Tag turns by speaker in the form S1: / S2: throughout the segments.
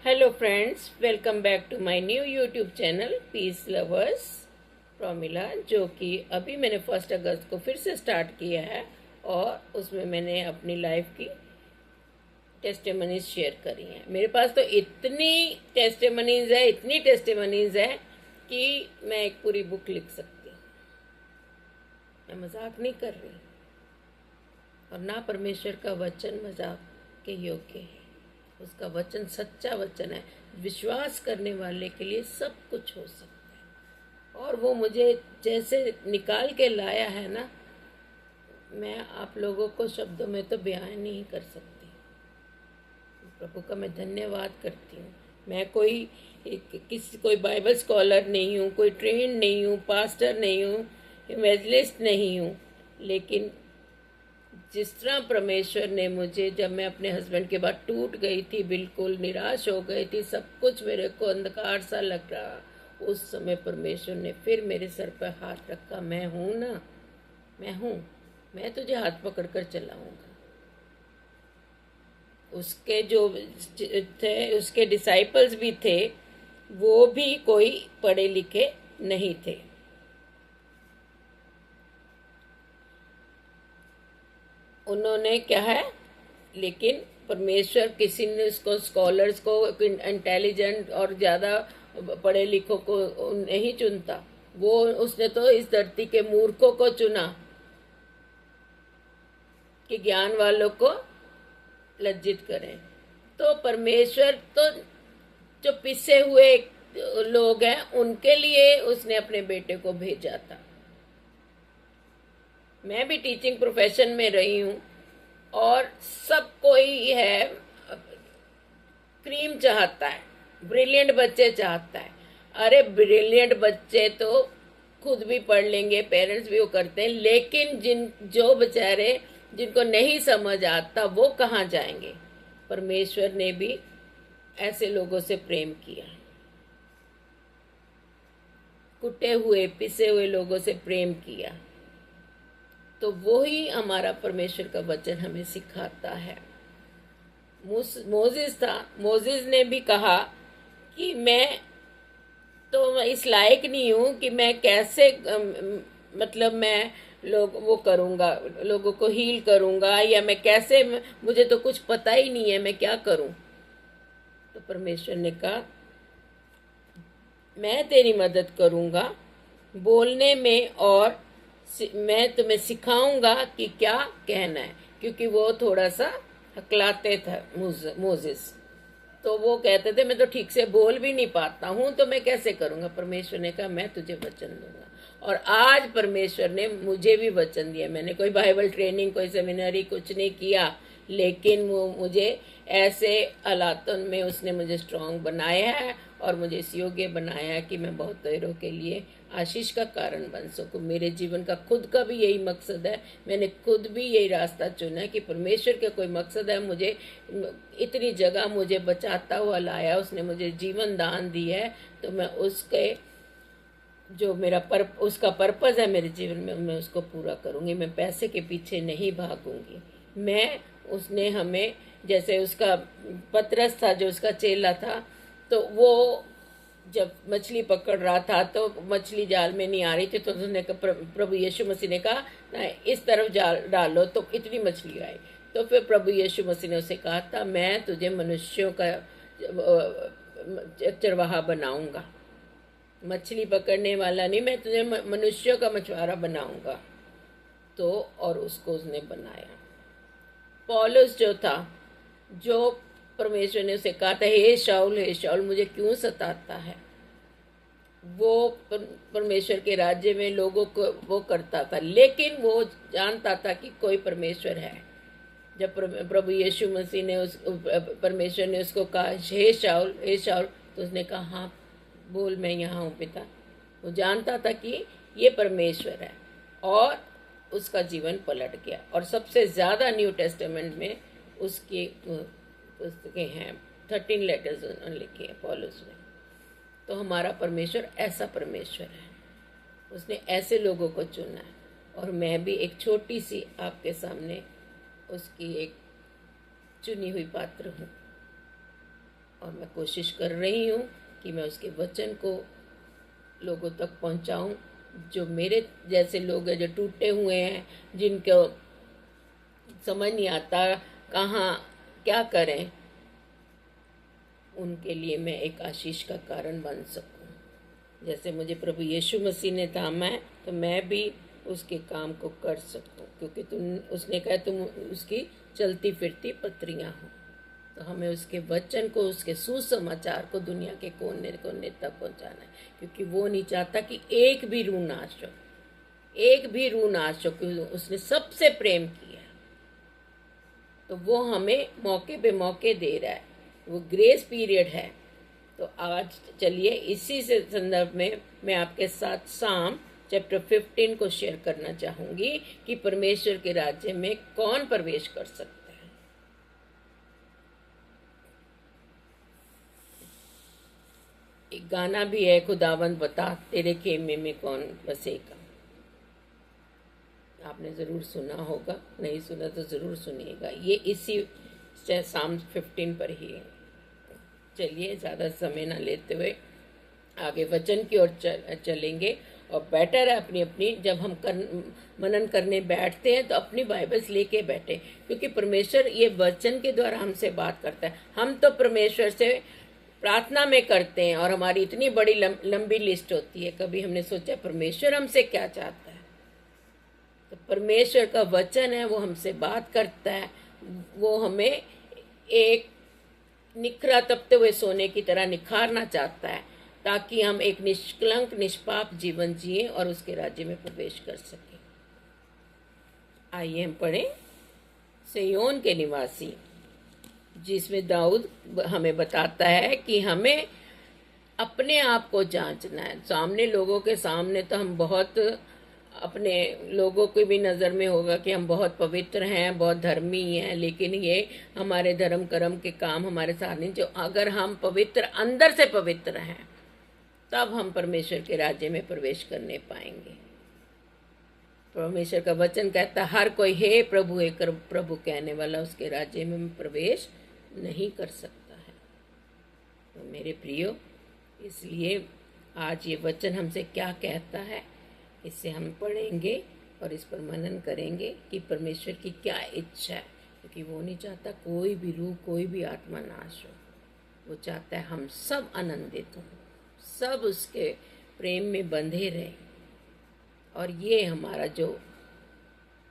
S1: Hello friends, welcome back to my new YouTube channel peace lovers Promila, जो कि अभी मैंने 1 अगस्त को फिर से स्टार्ट किया है। और उसमें मैंने अपनी लाइफ की टेस्टिमनीज शेयर करी हैं। मेरे पास तो इतनी टेस्टिमनीज है कि मैं एक पूरी बुक लिख सकती हूँ। मैं मजाक नहीं कर रही, और ना परमेश्वर का वचन मजाक के योग्य है। उसका वचन सच्चा वचन है। विश्वास करने वाले के लिए सब कुछ हो सकता है। और वो मुझे जैसे निकाल के लाया है ना, मैं आप लोगों को शब्दों में तो बयान नहीं कर सकती। प्रभु का मैं धन्यवाद करती हूँ। मैं कोई बाइबल स्कॉलर नहीं हूँ, कोई ट्रेंड नहीं हूँ, पास्टर नहीं हूँ, इवेंजलिस्ट नहीं हूँ, लेकिन जिस तरह परमेश्वर ने मुझे, जब मैं अपने हस्बैंड के बाद टूट गई थी, बिल्कुल निराश हो गई थी, सब कुछ मेरे को अंधकार सा लग रहा, उस समय परमेश्वर ने फिर मेरे सर पर हाथ रखा। मैं हूं ना, मैं हूं, मैं तुझे हाथ पकड़कर चलाऊंगा। उसके जो थे, उसके डिसाइपल्स भी थे, वो भी कोई पढ़े लिखे नहीं थे। उन्होंने क्या है, लेकिन परमेश्वर किसी ने उसको, स्कॉलर्स को, इंटेलिजेंट और ज़्यादा पढ़े लिखों को नहीं चुनता। वो उसने तो इस धरती के मूर्खों को चुना कि ज्ञान वालों को लज्जित करें। तो परमेश्वर तो जो पिसे हुए लोग हैं, उनके लिए उसने अपने बेटे को भेजा था। मैं भी टीचिंग प्रोफेशन में रही हूँ, और सब कोई है, क्रीम चाहता है, ब्रिलियंट बच्चे चाहता है। अरे ब्रिलियंट बच्चे तो खुद भी पढ़ लेंगे, पेरेंट्स भी वो करते हैं, लेकिन जो बेचारे जिनको नहीं समझ आता, वो कहाँ जाएंगे। परमेश्वर ने भी ऐसे लोगों से प्रेम किया, कुटे हुए पिसे हुए लोगों से प्रेम किया। तो वो ही हमारा परमेश्वर का वचन हमें सिखाता है। मोजिस था, मोजिस ने भी कहा कि मैं तो इस लायक नहीं हूँ कि मैं कैसे मतलब मैं वो करूँगा, लोगों को हील करूँगा, या मैं कैसे, मुझे तो कुछ पता ही नहीं है मैं क्या करूँ। तो परमेश्वर ने कहा, मैं तेरी मदद करूँगा बोलने में, और मैं तुम्हें सिखाऊंगा कि क्या कहना है। क्योंकि वो थोड़ा सा हकलाते थे मोजिस, तो वो कहते थे मैं तो ठीक से बोल भी नहीं पाता हूँ, तो मैं कैसे करूँगा। परमेश्वर ने कहा, मैं तुझे वचन दूंगा। और आज परमेश्वर ने मुझे भी वचन दिया। मैंने कोई बाइबल ट्रेनिंग, कोई सेमिनरी कुछ नहीं किया, लेकिन वो मुझे ऐसे हालातों में उसने मुझे स्ट्रांग बनाया है, और मुझे इस योग्य बनाया है कि मैं बहुत देरों के लिए आशीष का कारण बन सकूं। मेरे जीवन का खुद का भी यही मकसद है। मैंने खुद भी यही रास्ता चुना है कि परमेश्वर का कोई मकसद है। मुझे इतनी जगह मुझे बचाता हुआ लाया, उसने मुझे जीवन दान दी है, तो मैं उसके जो उसका पर्पज़ है मेरे जीवन में, मैं उसको पूरा करूँगी। मैं पैसे के पीछे नहीं भागूंगी। उसने हमें, जैसे उसका पतरस था जो उसका चेला था, तो वो जब मछली पकड़ रहा था तो मछली जाल में नहीं आ रही थी, तो उसने प्रभु यीशु मसीह ने कहा ना, इस तरफ जाल डालो, तो इतनी मछली आई। तो फिर प्रभु यीशु मसीह ने उसे कहा था, मैं तुझे मनुष्यों का चरवाहा बनाऊंगा, मछली पकड़ने वाला नहीं, मैं तुझे मनुष्यों का मछुआरा बनाऊंगा। तो और उसको उसने बनाया। पौलुस जो था, जो परमेश्वर ने उसे कहा था, हे शाऊल मुझे क्यों सताता है, वो परमेश्वर के राज्य में लोगों को वो करता था, लेकिन वो जानता था कि कोई परमेश्वर है। जब प्रभु यीशु मसीह ने परमेश्वर ने उसको कहा, हे शाऊल, तो उसने कहा, हाँ बोल, मैं यहाँ हूँ पिता। वो जानता था कि ये परमेश्वर है, और उसका जीवन पलट गया। और सबसे ज़्यादा न्यू टेस्टामेंट में उसकी पुस्तकें हैं, 13 लेटर्स लिखे हैं पौलुस ने। तो हमारा परमेश्वर ऐसा परमेश्वर है, उसने ऐसे लोगों को चुना है। और मैं भी एक छोटी सी आपके सामने उसकी एक चुनी हुई पात्र हूँ। और मैं कोशिश कर रही हूँ कि मैं उसके वचन को लोगों तक पहुँचाऊँ। जो मेरे जैसे लोग हैं, जो टूटे हुए हैं, जिनको समझ नहीं आता कहाँ क्या करें, उनके लिए मैं एक आशीष का कारण बन सकूं। जैसे मुझे प्रभु यीशु मसीह ने थामा है, तो मैं भी उसके काम को कर सकूं, क्योंकि उसने कहा तुम उसकी चलती फिरती पत्रियां हो। तो हमें उसके वचन को, उसके सुसमाचार को दुनिया के कोने कोने तक पहुंचाना है, क्योंकि वो नहीं चाहता कि एक भी रूह नाश हो, एक भी रूह नाश हो, क्योंकि उसने सबसे प्रेम किया। तो वो हमें मौके पे मौके दे रहा है, वो ग्रेस पीरियड है। तो आज चलिए इसी से संदर्भ में मैं आपके साथ साम चैप्टर 15 को शेयर करना चाहूंगी कि परमेश्वर के राज्य में कौन प्रवेश कर सकता है। एक गाना भी है, खुदावंद बता तेरे खेमे में कौन बसेगा। आपने ज़रूर सुना होगा, नहीं सुना तो ज़रूर सुनिएगा। ये इसी साम 15 पर ही है। चलिए ज़्यादा समय ना लेते हुए आगे वचन की ओर चलेंगे। और बेटर है अपनी अपनी, जब हम मनन करने बैठते हैं तो अपनी बाइबल्स लेके बैठे, क्योंकि परमेश्वर ये वचन के द्वारा हमसे बात करता है। हम तो परमेश्वर से प्रार्थना में करते हैं और हमारी इतनी बड़ी लंबी लिस्ट होती है। कभी हमने सोचा परमेश्वर हमसे क्या चाहता है? तो परमेश्वर का वचन है, वो हमसे बात करता है। वो हमें एक निखरा तपते हुए सोने की तरह निखारना चाहता है, ताकि हम एक निष्कलंक निष्पाप जीवन जिए और उसके राज्य में प्रवेश कर सकें। आइए हम पढ़ें सिय्योन के निवासी, जिसमें दाऊद हमें बताता है कि हमें अपने आप को जांचना है। सामने लोगों के सामने तो हम बहुत, अपने लोगों की भी नज़र में होगा कि हम बहुत पवित्र हैं, बहुत धर्मी हैं, लेकिन ये हमारे धर्म कर्म के काम हमारे साथ नहीं। जो अगर हम पवित्र, अंदर से पवित्र हैं, तब हम परमेश्वर के राज्य में प्रवेश करने पाएंगे। परमेश्वर का वचन कहता हर कोई हे प्रभु कहने वाला उसके राज्य में प्रवेश नहीं कर सकता है। तो मेरे प्रियो, इसलिए आज ये वचन हमसे क्या कहता है, इससे हम पढ़ेंगे और इस पर मनन करेंगे कि परमेश्वर की क्या इच्छा है, क्योंकि वो नहीं चाहता कोई भी रूह, कोई भी आत्मा नाश हो। वो चाहता है हम सब आनंदित हों, सब उसके प्रेम में बंधे रहें। और ये हमारा जो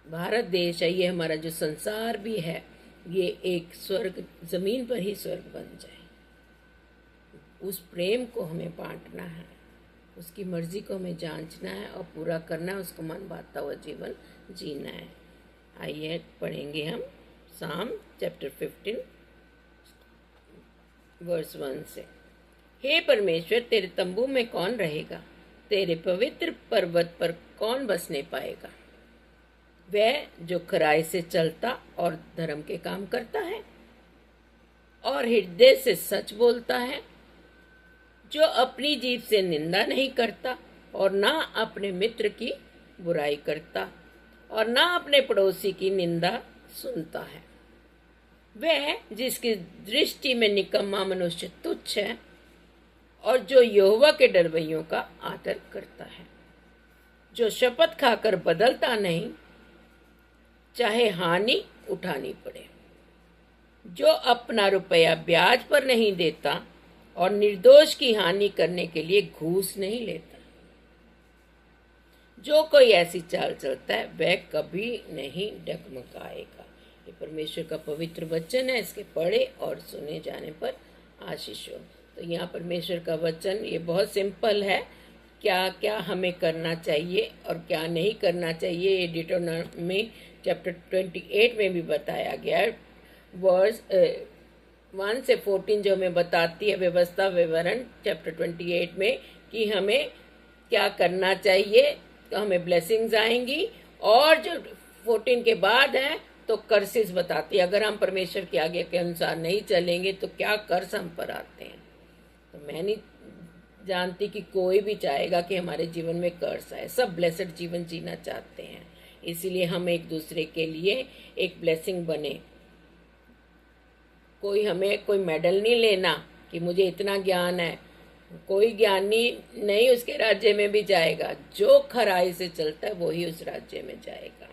S1: भारत देश है, ये हमारा जो संसार भी है, ये एक स्वर्ग, जमीन पर ही स्वर्ग बन जाए। उस प्रेम को हमें बांटना है, उसकी मर्जी को हमें जांचना है और पूरा करना है, उसको मन भाता हुआ जीवन जीना है। आइए पढ़ेंगे हम साम चैप्टर 15 वर्स 1 से। हे परमेश्वर, तेरे तंबू में कौन रहेगा? तेरे पवित्र पर्वत पर कौन बसने पाएगा? वह जो खराई से चलता और धर्म के काम करता है और हृदय से सच बोलता है, जो अपनी जीभ से निंदा नहीं करता और ना अपने मित्र की बुराई करता और ना अपने पड़ोसी की निंदा सुनता है। वह जिसकी दृष्टि में निकम्मा मनुष्य तुच्छ है और जो यहोवा के डरवैयों का आदर करता है, जो शपथ खाकर बदलता नहीं, चाहे हानि उठानी पड़े, जो अपना रुपया ब्याज पर नहीं देता और निर्दोष की हानि करने के लिए घूस नहीं लेता। जो कोई ऐसी चाल चलता है वह कभी नहीं डगमगाएगा। ये परमेश्वर का पवित्र वचन है, इसके पढ़े और सुने जाने पर आशीष हो। तो यहाँ परमेश्वर का वचन ये बहुत सिंपल है, क्या क्या हमें करना चाहिए और क्या नहीं करना चाहिए, ये डिटोनॉमी चैप्टर 28 में भी बताया गया है। वर्स 1 से 14 जो हमें बताती है व्यवस्था विवरण चैप्टर 28 में कि हमें क्या करना चाहिए, तो हमें ब्लेसिंग्स आएंगी। और जो 14 के बाद है तो कर्सेस बताती है, अगर हम परमेश्वर के आगे के अनुसार नहीं चलेंगे तो क्या कर्स हम पर आते हैं। तो मैं नहीं जानती कि कोई भी चाहेगा कि हमारे जीवन में कर्स आए। सब ब्लेसड जीवन जीना चाहते हैं, इसीलिए हम एक दूसरे के लिए एक ब्लेसिंग बने। कोई हमें कोई मेडल नहीं लेना, कि मुझे इतना ज्ञान है। कोई ज्ञानी नहीं उसके राज्य में भी जाएगा, जो खराई से चलता है वही उस राज्य में जाएगा।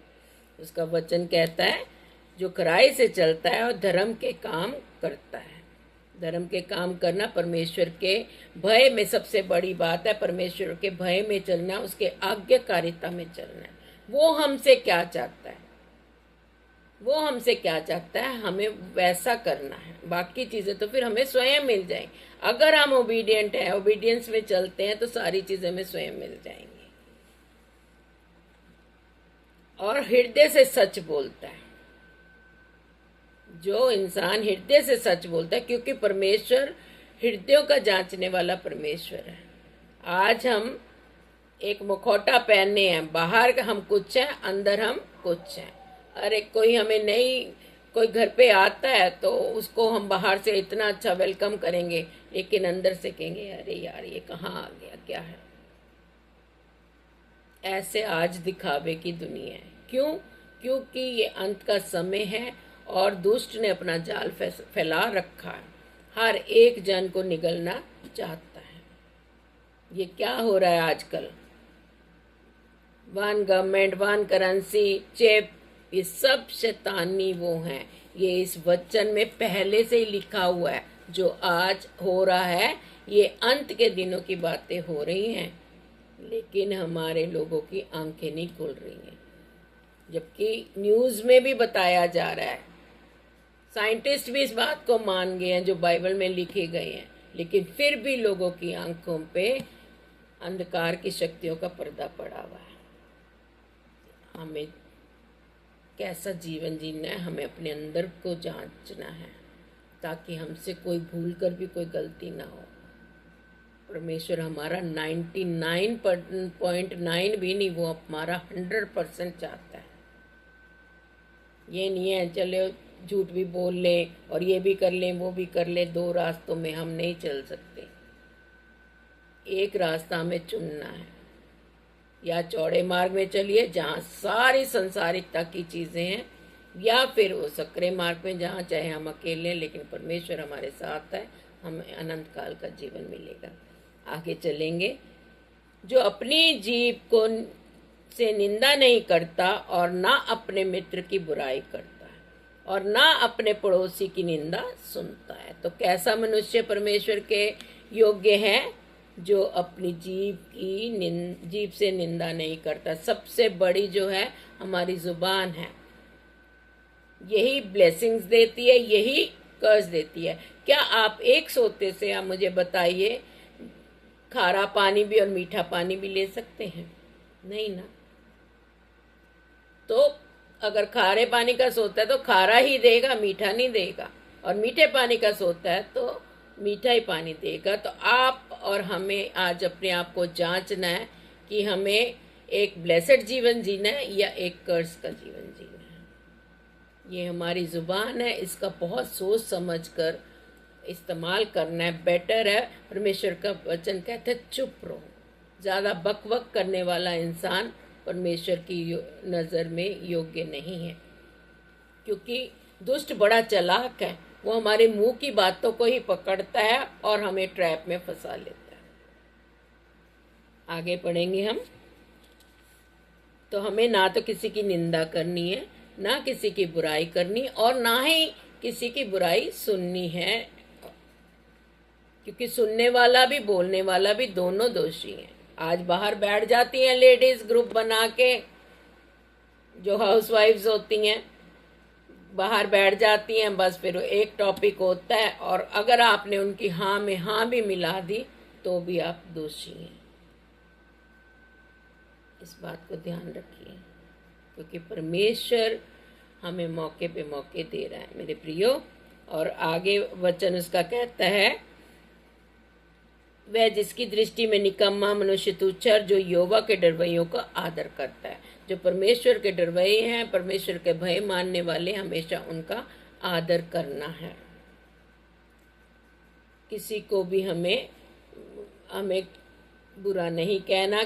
S1: उसका वचन कहता है जो खराई से चलता है और धर्म के काम करता है। धर्म के काम करना परमेश्वर के भय में सबसे बड़ी बात है। परमेश्वर के भय में चलना, उसके आज्ञाकारिता में चलना है। वो हमसे क्या चाहता है, वो हमसे क्या चाहता है, हमें वैसा करना है। बाकी चीजें तो फिर हमें स्वयं मिल जाएंगी। अगर हम ओबीडियंट हैं, ओबीडियंस में चलते हैं, तो सारी चीजें हमें स्वयं मिल जाएंगी। और हृदय से सच बोलता है, जो इंसान हृदय से सच बोलता है, क्योंकि परमेश्वर हृदयों का जांचने वाला परमेश्वर है। आज हम एक मुखौटा पहने हैं, बाहर हम कुछ हैं, अंदर हम कुछ हैं। अरे कोई हमें नहीं, कोई घर पे आता है तो उसको हम बाहर से इतना अच्छा वेलकम करेंगे, लेकिन अंदर से कहेंगे अरे यार ये कहाँ आ गया, क्या है। ऐसे आज दिखावे की दुनिया है। क्यों? क्योंकि ये अंत का समय है और दुष्ट ने अपना जाल फैला रखा है। हर एक जन को निगलना चाहता है। ये क्या हो रहा है आजकल? One government, one currency, chip, ये सब शैतानी वो हैं। ये इस वचन में पहले से ही लिखा हुआ है। जो आज हो रहा है, ये अंत के दिनों की बातें हो रही हैं, लेकिन हमारे लोगों की आंखें नहीं खुल रही हैं। जबकि न्यूज़ में भी बताया जा रहा है, साइंटिस्ट भी इस बात को मान गए हैं जो बाइबल में लिखे गए हैं, लेकिन फिर भी लोगों की आंखों पे अंधकार की शक्तियों का पर्दा पड़ा हुआ है। हमें कैसा जीवन जीना है, हमें अपने अंदर को जांचना है, ताकि हमसे कोई भूल कर भी कोई गलती ना हो। परमेश्वर हमारा 99.9 भी नहीं, वो हमारा 100% चाहता है। ये नहीं है चलो झूठ भी बोल लें और ये भी कर लें वो भी कर लें। दो रास्तों में हम नहीं चल सकते, एक रास्ता हमें चुनना है। या चौड़े मार्ग में चलिए जहाँ सारी संसारिकता की चीज़ें हैं, या फिर वो सकरे मार्ग में जहाँ चाहे हम अकेले हैं, लेकिन परमेश्वर हमारे साथ है, हमें अनंत काल का जीवन मिलेगा। आगे चलेंगे। जो अपनी जीभ को से निंदा नहीं करता और ना अपने मित्र की बुराई करता है और ना अपने पड़ोसी की निंदा सुनता है, तो कैसा मनुष्य परमेश्वर के योग्य है? जो अपनी जीभ से निंदा नहीं करता। सबसे बड़ी जो है हमारी जुबान है, यही ब्लेसिंग्स देती है, यही कर्ज देती है। क्या आप एक सोते से आप मुझे बताइए खारा पानी भी और मीठा पानी भी ले सकते हैं? नहीं ना। तो अगर खारे पानी का सोता है तो खारा ही देगा, मीठा नहीं देगा, और मीठे पानी का सोता है तो मीठा ही पानी देगा। तो आप और हमें आज अपने आप को जांचना है कि हमें एक ब्लेसेड जीवन जीना है या एक कर्ज का जीवन जीना है। ये हमारी जुबान है, इसका बहुत सोच समझ कर इस्तेमाल करना है। बेटर है, परमेश्वर का वचन कहते हैं चुप रहो। ज़्यादा बकवक करने वाला इंसान परमेश्वर की नज़र में योग्य नहीं है, क्योंकि दुष्ट बड़ा चालाक है। वो हमारे मुंह की बातों को ही पकड़ता है और हमें ट्रैप में फंसा लेता है। आगे पढ़ेंगे हम। तो हमें ना तो किसी की निंदा करनी है, ना किसी की बुराई करनी, और ना ही किसी की बुराई सुननी है, क्योंकि सुनने वाला भी बोलने वाला भी दोनों दोषी हैं। आज बाहर बैठ जाती हैं लेडीज ग्रुप बना के, जो हाउसवाइफ्स होती हैं, बाहर बैठ जाती हैं, बस फिर एक टॉपिक होता है, और अगर आपने उनकी हाँ में हाँ भी मिला दी तो भी आप दोषी हैं। इस बात को ध्यान रखिए, क्योंकि परमेश्वर हमें मौके पे मौके दे रहा है मेरे प्रियो। और आगे वचन उसका कहता है, वह जिसकी दृष्टि में निकम्मा मनुष्य तुच्छ, जो यहोवा के डरवैयों का आदर करता है। जो परमेश्वर के डरवैये हैं, परमेश्वर के भय मानने वाले, हमेशा उनका आदर करना है। किसी को भी हमें बुरा नहीं कहना।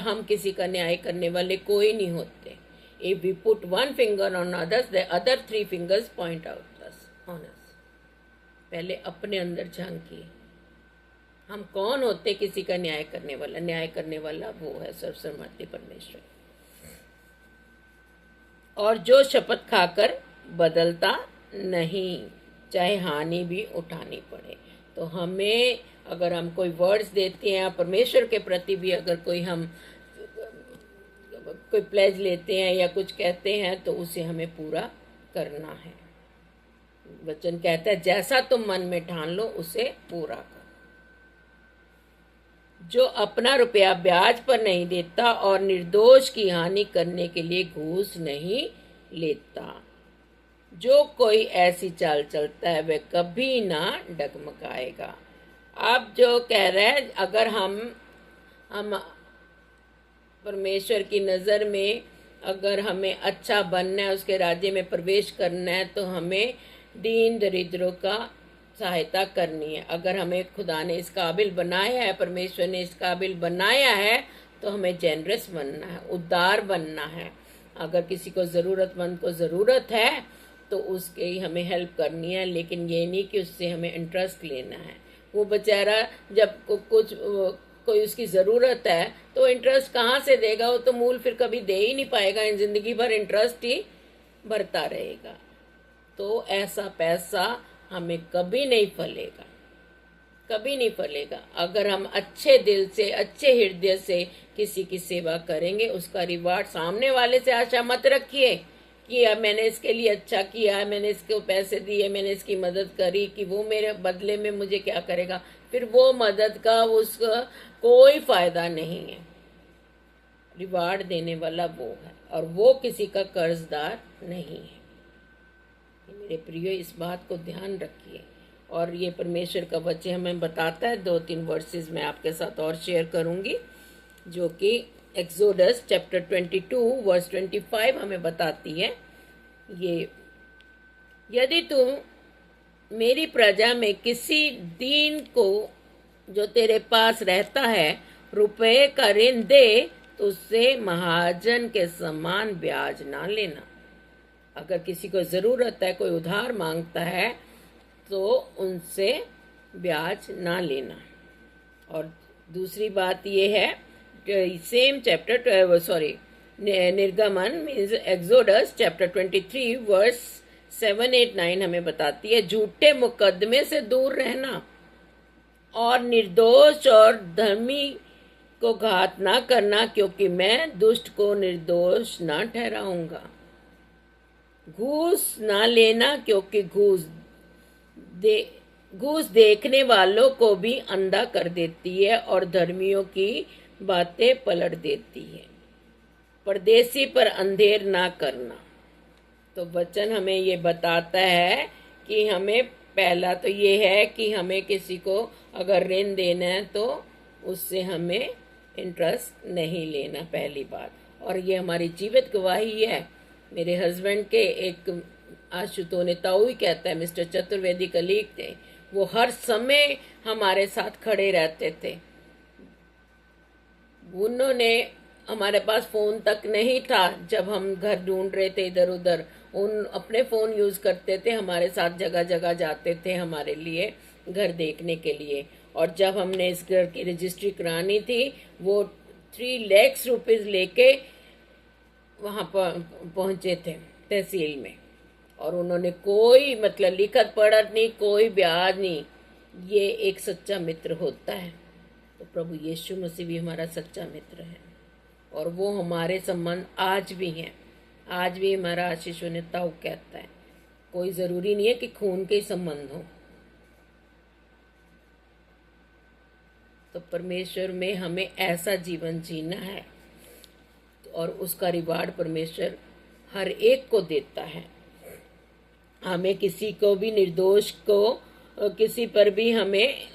S1: हम किसी का न्याय करने वाले कोई नहीं होते। If we put one finger on others, the other 3 fingers point out us on us. पहले अपने अंदर झांकिए, हम कौन होते किसी का न्याय करने वाला। न्याय करने वाला वो है सर्वसम्मति परमेश्वर। और जो शपथ खाकर बदलता नहीं, चाहे हानि भी उठानी पड़े। तो हमें अगर हम कोई वर्ड्स देते हैं परमेश्वर के प्रति भी, अगर कोई प्लेज लेते हैं या कुछ कहते हैं तो उसे हमें पूरा करना है। वचन कहता है जैसा तुम मन में ठान लो उसे पूरा करो। जो अपना रुपया ब्याज पर नहीं देता और निर्दोष की हानि करने के लिए घूस नहीं लेता, जो कोई ऐसी चाल चलता है वह कभी ना डगमगाएगा। आप जो कह रहे हैं, अगर हम परमेश्वर की नज़र में अगर हमें अच्छा बनना है, उसके राज्य में प्रवेश करना है, तो हमें दीन दरिद्रों का सहायता करनी है। अगर हमें खुदा ने इस काबिल बनाया है, परमेश्वर ने इस काबिल बनाया है, तो हमें जेनरस बनना है, उदार बनना है। अगर किसी को ज़रूरतमंद को ज़रूरत है तो उसके ही हमें हेल्प करनी है, लेकिन ये नहीं कि उससे हमें इंटरेस्ट लेना है। वो बेचारा जब कोई उसकी ज़रूरत है तो इंटरेस्ट कहाँ से देगा? वो तो मूल फिर कभी दे ही नहीं पाएगा, इन जिंदगी भर इंटरेस्ट ही भरता रहेगा। तो ऐसा पैसा हमें कभी नहीं फलेगा, कभी नहीं फलेगा। अगर हम अच्छे दिल से, अच्छे हृदय से किसी की सेवा करेंगे, उसका रिवार्ड सामने वाले से आशा मत रखिए कि मैंने इसके लिए अच्छा किया, मैंने इसको पैसे दिए, मैंने इसकी मदद करी, कि वो मेरे बदले में मुझे क्या करेगा। फिर वो मदद का उसका कोई फायदा नहीं है। रिवार्ड देने वाला वो है, और वो किसी का कर्जदार नहीं है। मेरे प्रियो, इस बात को ध्यान रखिए। और ये परमेश्वर का वचन हमें बताता है, 2-3 वर्सेस मैं आपके साथ और शेयर करूंगी, जो कि एक्सोडस चैप्टर 22 वर्स 25 हमें बताती है ये, यदि तुम मेरी प्रजा में किसी दीन को जो तेरे पास रहता है रुपए का ऋण दे, तो उससे महाजन के समान ब्याज ना लेना। अगर किसी को ज़रूरत है, कोई उधार मांगता है, तो उनसे ब्याज ना लेना। और दूसरी बात ये है, सेम चैप्टर निर्गमन मीन्स एक्सोडस चैप्टर 23 वर्स 7, 8, 9 हमें बताती है, झूठे मुकदमे से दूर रहना और निर्दोष और धर्मी को घात ना करना, क्योंकि मैं दुष्ट को निर्दोष ना ठहराऊंगा। घूस ना लेना, क्योंकि घूस देखने वालों को भी अंधा कर देती है और धर्मियों की बातें पलट देती है। परदेसी पर अंधेर ना करना। तो वचन हमें ये बताता है कि हमें पहला तो ये है कि हमें किसी को अगर ऋण देना है तो उससे हमें इंटरेस्ट नहीं लेना, पहली बात। और ये हमारी जीवित गवाही है। मेरे हस्बैंड के एक आशुतोष ने ताऊ ही कहता है, मिस्टर चतुर्वेदी कलीग थे, वो हर समय हमारे साथ खड़े रहते थे। उन्होंने, हमारे पास फ़ोन तक नहीं था जब हम घर ढूंढ रहे थे इधर उधर, उन अपने फ़ोन यूज़ करते थे, हमारे साथ जगह जगह जाते थे हमारे लिए घर देखने के लिए। और जब हमने इस घर की रजिस्ट्री करानी थी, वो 3 लाख रुपीज़ लेके वहाँ पर पहुँचे थे तहसील में, और उन्होंने कोई मतलब लिखत पढ़त नहीं, कोई ब्याज नहीं। ये एक सच्चा मित्र होता है। तो प्रभु यीशु मसीह भी हमारा सच्चा मित्र है, और वो हमारे संबंध आज भी हैं। आज भी हमारा आशीष ताऊ कहता है, कोई ज़रूरी नहीं है कि खून के संबंध हो। तो परमेश्वर में हमें ऐसा जीवन जीना है, और उसका रिवार्ड परमेश्वर हर एक को देता है। हमें किसी को भी, निर्दोष को किसी पर भी हमें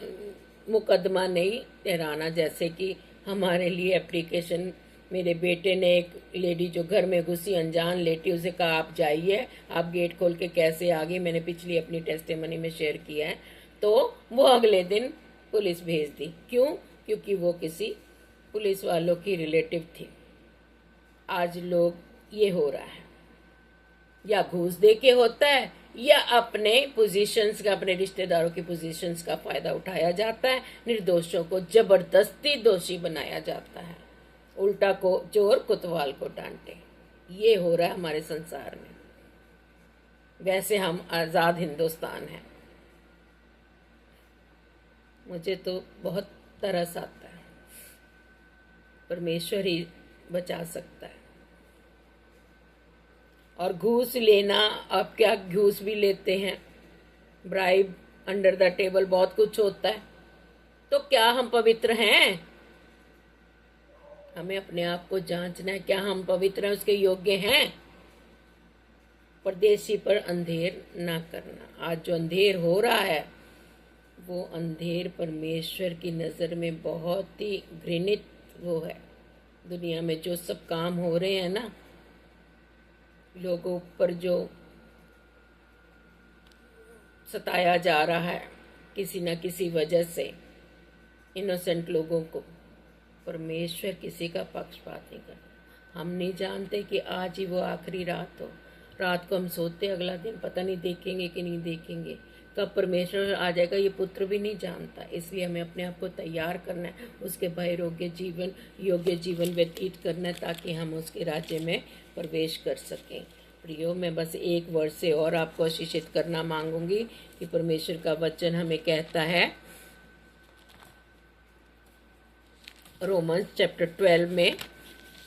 S1: मुकदमा नहीं ठहराना। जैसे कि हमारे लिए एप्लीकेशन, मेरे बेटे ने एक लेडी जो घर में घुसी अनजान लेटी, उसे कहा आप जाइए, आप गेट खोल के कैसे आ गई, मैंने पिछली अपनी टेस्टिमनी में शेयर किया है। तो वो अगले दिन पुलिस भेज दी। क्यों? क्योंकि वो किसी पुलिस वालों की रिलेटिव थी। आज लोग ये हो रहा है, या घूस दे के होता है या अपने पोजीशंस का, अपने रिश्तेदारों की पोजीशंस का फायदा उठाया जाता है। निर्दोषों को जबरदस्ती दोषी बनाया जाता है। उल्टा को चोर कोतवाल को डांटे। ये हो रहा है हमारे संसार में। वैसे हम आजाद हिंदुस्तान है। मुझे तो बहुत तरस आता है। परमेश्वर ही बचा सकता है। और घूस लेना, अब क्या घूस भी लेते हैं, ब्राइब, अंडर द टेबल, बहुत कुछ होता है। तो क्या हम पवित्र हैं? हमें अपने आप को जांचना है, क्या हम पवित्र हैं, उसके योग्य हैं? परदेशी पर अंधेर ना करना। आज जो अंधेर हो रहा है वो अंधेर परमेश्वर की नज़र में बहुत ही घृणित वो है। दुनिया में जो सब काम हो रहे हैं ना, लोगों पर जो सताया जा रहा है किसी न किसी वजह से, इनोसेंट लोगों को, परमेश्वर किसी का पक्षपात नहीं करता। हम नहीं जानते कि आज ही वो आखिरी रात हो। रात को हम सोते, अगला दिन पता नहीं देखेंगे कि नहीं देखेंगे, कब परमेश्वर आ जाएगा ये पुत्र भी नहीं जानता। इसलिए हमें अपने आप को तैयार करना है, उसके भय योग्य जीवन व्यतीत करना है, ताकि हम उसके राज्य में प्रवेश कर सकें। प्रियो, मैं बस एक वर्ड से और आपको आशीषित करना मांगूंगी कि परमेश्वर का वचन हमें कहता है रोमन्स चैप्टर 12 में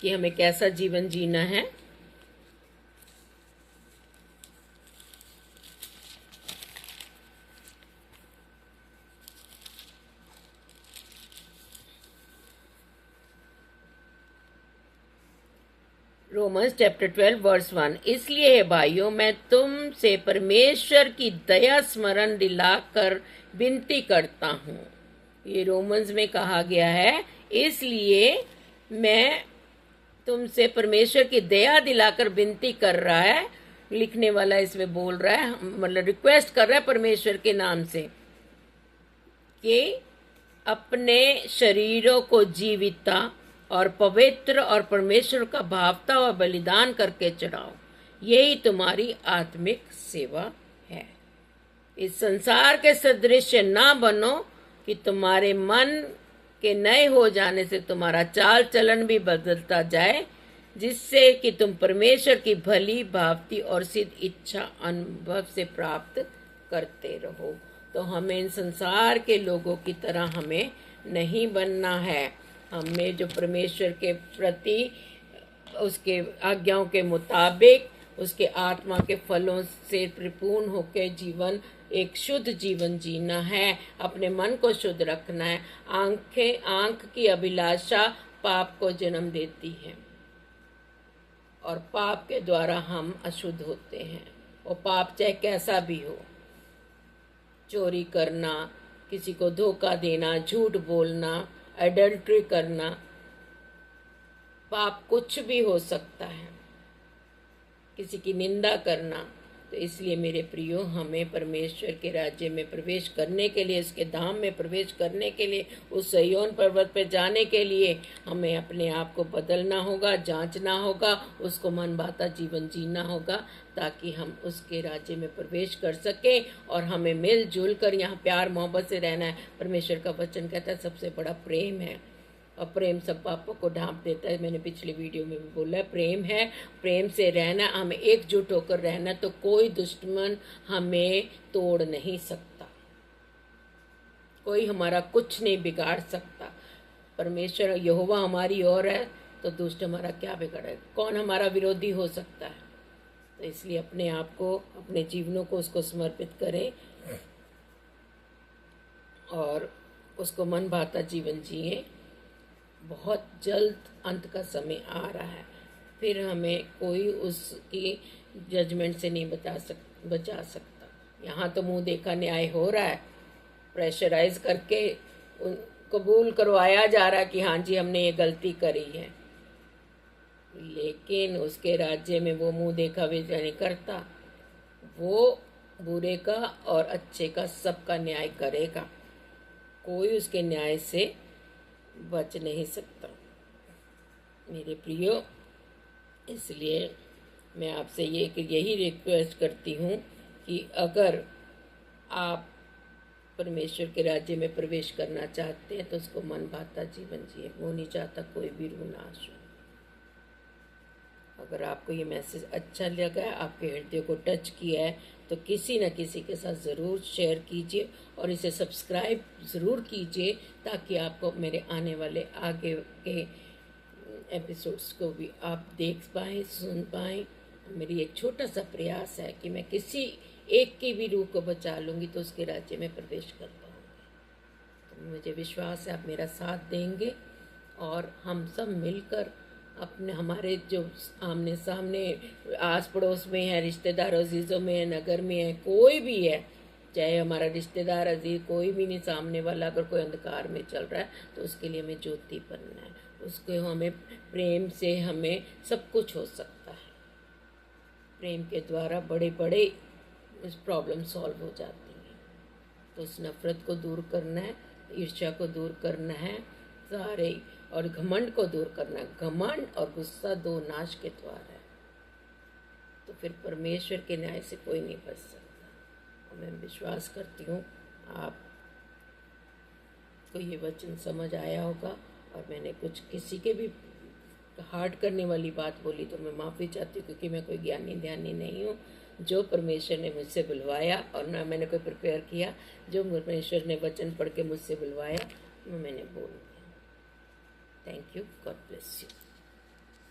S1: कि हमें कैसा जीवन जीना है। रोमन्स चैप्टर 12 वर्स 1, इसलिए हे भाइयों, मैं तुमसे परमेश्वर की दया स्मरण दिलाकर विनती करता हूँ। ये रोमन्स में कहा गया है, इसलिए मैं तुमसे परमेश्वर की दया दिलाकर विनती कर रहा है। लिखने वाला इसमें बोल रहा है, मतलब रिक्वेस्ट कर रहा है परमेश्वर के नाम से कि अपने शरीरों को जीविता और पवित्र और परमेश्वर का भावता और बलिदान करके चढ़ाओ। यही तुम्हारी आत्मिक सेवा है। इस संसार के सदृश ना बनो कि तुम्हारे मन के नए हो जाने से तुम्हारा चाल चलन भी बदलता जाए, जिससे कि तुम परमेश्वर की भली भावती और सिद्ध इच्छा अनुभव से प्राप्त करते रहो। तो हमें इन संसार के लोगों की तरह हमें नहीं बनना है। हमें जो परमेश्वर के प्रति उसके आज्ञाओं के मुताबिक उसके आत्मा के फलों से परिपूर्ण होकर जीवन, एक शुद्ध जीवन जीना है। अपने मन को शुद्ध रखना है। आंख की अभिलाषा पाप को जन्म देती है और पाप के द्वारा हम अशुद्ध होते हैं। और पाप चाहे कैसा भी हो, चोरी करना, किसी को धोखा देना, झूठ बोलना, एडल्ट्री करना, पाप कुछ भी हो सकता है, किसी की निंदा करना। तो इसलिए मेरे प्रियो, हमें परमेश्वर के राज्य में प्रवेश करने के लिए, उसके धाम में प्रवेश करने के लिए, उस सिय्योन पर्वत पर जाने के लिए हमें अपने आप को बदलना होगा, जांचना होगा, उसको मन भाता जीवन जीना होगा, ताकि हम उसके राज्य में प्रवेश कर सकें। और हमें मिलजुल कर यहाँ प्यार मोहब्बत से रहना है। परमेश्वर का वचन कहता है सबसे बड़ा प्रेम है, और प्रेम सब पापों को ढांप देता है। मैंने पिछले वीडियो में भी बोला है, प्रेम है, प्रेम से रहना, हमें एकजुट होकर रहना, तो कोई दुश्मन हमें तोड़ नहीं सकता, कोई हमारा कुछ नहीं बिगाड़ सकता। परमेश्वर यहोवा हमारी ओर है तो दुष्ट हमारा क्या बिगाड़ेगा? कौन हमारा विरोधी हो सकता है? तो इसलिए अपने आप को, अपने जीवनों को उसको समर्पित करें और उसको मन भाता जीवन जिए। बहुत जल्द अंत का समय आ रहा है, फिर हमें कोई उसकी जजमेंट से नहीं बचा सकता। यहाँ तो मुंह देखा न्याय हो रहा है, प्रेशराइज करके कबूल करवाया जा रहा है कि हाँ जी हमने ये गलती करी है, लेकिन उसके राज्य में वो मुंह देखा विजय नहीं करता। वो बुरे का और अच्छे का सबका न्याय करेगा, कोई उसके न्याय से बच नहीं सकता मेरे प्रियो। इसलिए मैं आपसे यही रिक्वेस्ट करती हूँ कि अगर आप परमेश्वर के राज्य में प्रवेश करना चाहते हैं तो उसको मन भाता जीवन जिए। वो नहीं चाहता कोई भी रूह नाश हो। अगर आपको ये मैसेज अच्छा लगा है, आपके हृदय को टच किया है, तो किसी न किसी के साथ ज़रूर शेयर कीजिए और इसे सब्सक्राइब ज़रूर कीजिए, ताकि आपको मेरे आने वाले आगे के एपिसोड्स को भी आप देख पाएँ, सुन पाएँ। मेरी एक छोटा सा प्रयास है कि मैं किसी एक की भी रूह को बचा लूँगी तो उसके राज्य में प्रवेश कर पाऊँगी। तो मुझे विश्वास है आप मेरा साथ देंगे और हम सब मिलकर अपने हमारे जो आमने सामने आस पड़ोस में है, रिश्तेदार अजीज़ों में है, नगर में है, कोई भी है, चाहे हमारा रिश्तेदार अजीज कोई भी नहीं, सामने वाला अगर कोई अंधकार में चल रहा है तो उसके लिए हमें ज्योति बनना है। उसको हमें प्रेम से हमें सब कुछ हो सकता है। प्रेम के द्वारा बड़े बड़े प्रॉब्लम सॉल्व हो जाती हैं। तो उस नफ़रत को दूर करना है, ईर्ष्या को दूर करना है सारे, और घमंड को दूर करना है। घमंड और गुस्सा दो नाश के द्वार है। तो फिर परमेश्वर के न्याय से कोई नहीं बच सकता। और मैं विश्वास करती हूँ आपको ये वचन समझ आया होगा। और मैंने कुछ किसी के भी हार्ट करने वाली बात बोली तो मैं माफ़ी चाहती हूँ, क्योंकि मैं कोई ज्ञानी ध्यानी नहीं हूँ। जो परमेश्वर ने मुझसे बुलवाया, और ना मैंने कोई प्रिपेयर किया, जो परमेश्वर ने वचन पढ़ के मुझसे बुलवाया मैंने बोल दिया। Thank you, God bless you.